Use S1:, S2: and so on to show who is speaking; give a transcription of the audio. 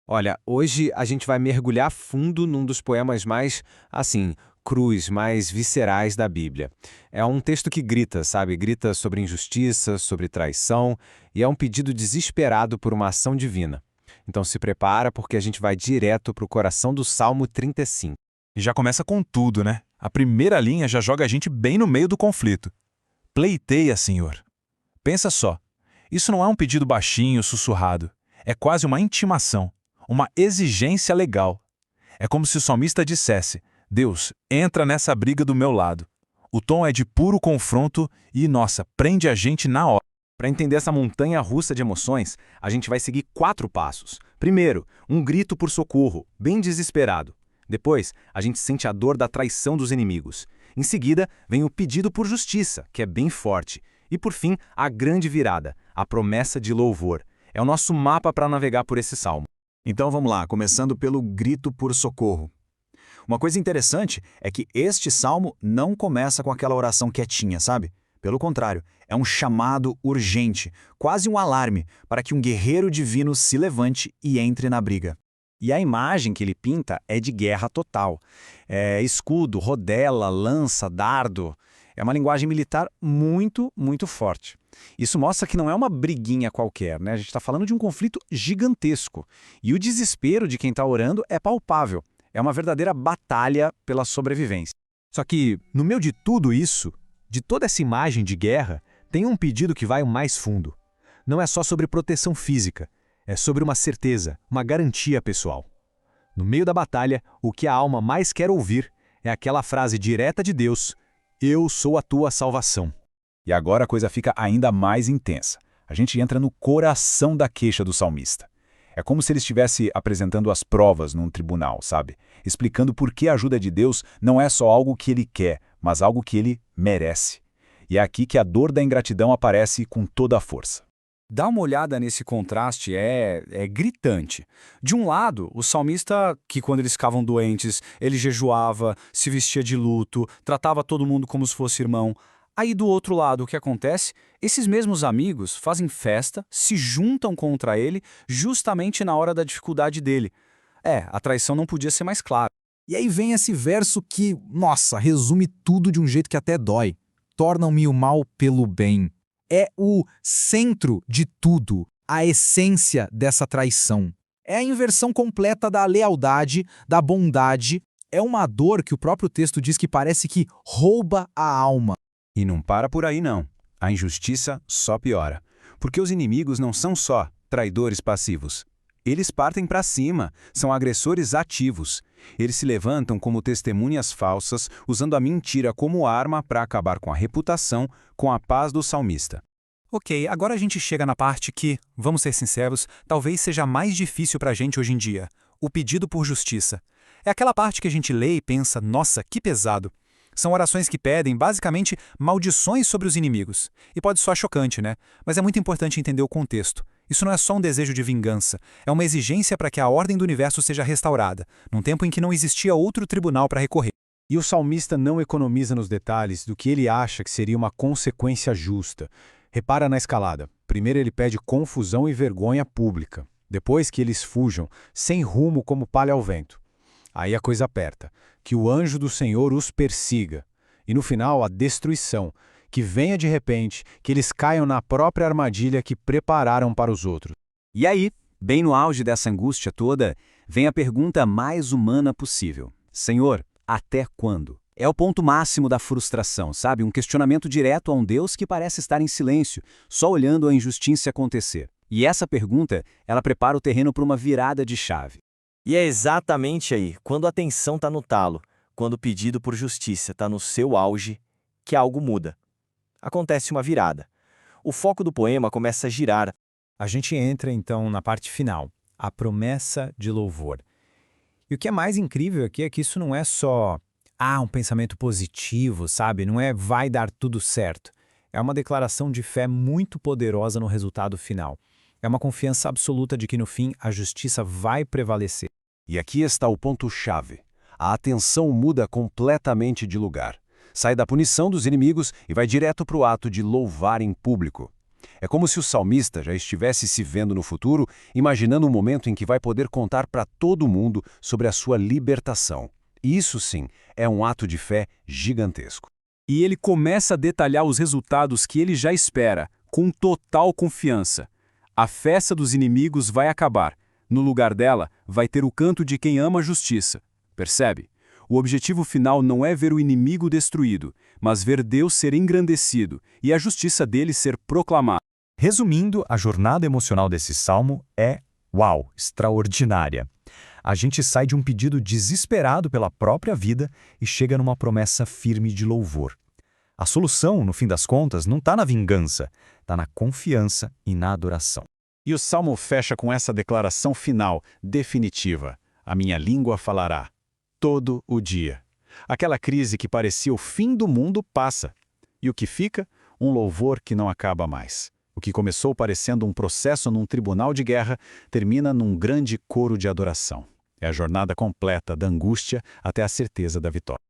S1: Olha, hoje a gente vai mergulhar fundo num dos poemas mais, crus, mais viscerais da Bíblia. É um texto que grita, sabe? Grita sobre injustiça, sobre traição, e é um pedido desesperado por uma ação divina. Então se prepara porque a gente vai direto para o coração do Salmo 35.
S2: E já começa com tudo, né? A primeira linha já joga a gente bem no meio do conflito. Pleiteia, Senhor. Pensa só, isso não é um pedido baixinho, sussurrado. É quase uma intimação, uma exigência legal. É como se o salmista dissesse: Deus, entra nessa briga do meu lado. O tom é de puro confronto e, nossa, prende a gente na hora.
S1: Para entender essa montanha russa de emoções, a gente vai seguir 4 passos. Primeiro, um grito por socorro, bem desesperado. Depois, a gente sente a dor da traição dos inimigos. Em seguida, vem o pedido por justiça, que é bem forte. E por fim, a grande virada, a promessa de louvor. É o nosso mapa para navegar por esse salmo.
S3: Então vamos lá, começando pelo grito por socorro. Uma coisa interessante é que este salmo não começa com aquela oração quietinha, sabe? Pelo contrário, é um chamado urgente, quase um alarme, para que um guerreiro divino se levante e entre na briga. E a imagem que ele pinta é de guerra total. É escudo, rodela, lança, dardo. É uma linguagem militar muito, muito forte. Isso mostra que não é uma briguinha qualquer, né? A gente está falando de um conflito gigantesco. E o desespero de quem está orando é palpável. É uma verdadeira batalha pela sobrevivência.
S4: Só que, no meio de tudo isso, de toda essa imagem de guerra, tem um pedido que vai mais fundo. Não é só sobre proteção física, é sobre uma certeza, uma garantia pessoal. No meio da batalha, o que a alma mais quer ouvir é aquela frase direta de Deus: Eu sou a tua salvação.
S2: E agora a coisa fica ainda mais intensa. A gente entra no coração da queixa do salmista. É como se ele estivesse apresentando as provas num tribunal, sabe? Explicando por que a ajuda de Deus não é só algo que ele quer, mas algo que ele merece. E é aqui que a dor da ingratidão aparece com toda a força.
S3: Dá uma olhada nesse contraste, é gritante. De um lado, o salmista, que quando eles ficavam doentes, ele jejuava, se vestia de luto, tratava todo mundo como se fosse irmão. Aí do outro lado, o que acontece? Esses mesmos amigos fazem festa, se juntam contra ele, justamente na hora da dificuldade dele. A traição não podia ser mais clara.
S5: E aí vem esse verso que, nossa, resume tudo de um jeito que até dói. Tornam-me o mal pelo bem. É o centro de tudo, a essência dessa traição. É a inversão completa da lealdade, da bondade. É uma dor que o próprio texto diz que parece que rouba a alma.
S1: E não para por aí não. A injustiça só piora. Porque os inimigos não são só traidores passivos. Eles partem para cima, são agressores ativos. Eles se levantam como testemunhas falsas, usando a mentira como arma para acabar com a reputação, com a paz do salmista.
S4: Ok, agora a gente chega na parte que, vamos ser sinceros, talvez seja mais difícil para a gente hoje em dia. O pedido por justiça. É aquela parte que a gente lê e pensa, nossa, que pesado. São orações que pedem, basicamente, maldições sobre os inimigos. E pode soar chocante, né? Mas é muito importante entender o contexto. Isso não é só um desejo de vingança, é uma exigência para que a ordem do universo seja restaurada, num tempo em que não existia outro tribunal para recorrer.
S1: E o salmista não economiza nos detalhes do que ele acha que seria uma consequência justa. Repara na escalada. Primeiro ele pede confusão e vergonha pública. Depois que eles fujam, sem rumo como palha ao vento. Aí a coisa aperta. Que o anjo do Senhor os persiga. E no final, a destruição. Que venha de repente, que eles caiam na própria armadilha que prepararam para os outros.
S6: E aí, bem no auge dessa angústia toda, vem a pergunta mais humana possível. Senhor, até quando? É o ponto máximo da frustração, sabe? Um questionamento direto a um Deus que parece estar em silêncio, só olhando a injustiça acontecer. E essa pergunta, ela prepara o terreno para uma virada de chave.
S7: E é exatamente aí, quando a tensão está no talo, quando o pedido por justiça está no seu auge, que algo muda. Acontece uma virada. O foco do poema começa a girar.
S4: A gente entra, então, na parte final, a promessa de louvor. E o que é mais incrível aqui é que isso não é só um pensamento positivo, sabe? Não é vai dar tudo certo. É uma declaração de fé muito poderosa no resultado final. É uma confiança absoluta de que, no fim, a justiça vai prevalecer.
S1: E aqui está o ponto-chave. A atenção muda completamente de lugar. Sai da punição dos inimigos e vai direto para o ato de louvar em público.
S6: É como se o salmista já estivesse se vendo no futuro, imaginando um momento em que vai poder contar para todo mundo sobre a sua libertação. Isso sim é um ato de fé gigantesco.
S2: E ele começa a detalhar os resultados que ele já espera, com total confiança. A festa dos inimigos vai acabar. No lugar dela, vai ter o canto de quem ama a justiça. Percebe? O objetivo final não é ver o inimigo destruído, mas ver Deus ser engrandecido e a justiça dele ser proclamada.
S8: Resumindo, a jornada emocional desse salmo é, uau, extraordinária. A gente sai de um pedido desesperado pela própria vida e chega numa promessa firme de louvor. A solução, no fim das contas, não está na vingança, está na confiança e na adoração.
S1: E o Salmo fecha com essa declaração final, definitiva. A minha língua falará todo o dia. Aquela crise que parecia o fim do mundo passa. E o que fica? Um louvor que não acaba mais. O que começou parecendo um processo num tribunal de guerra termina num grande coro de adoração. É a jornada completa da angústia até a certeza da vitória.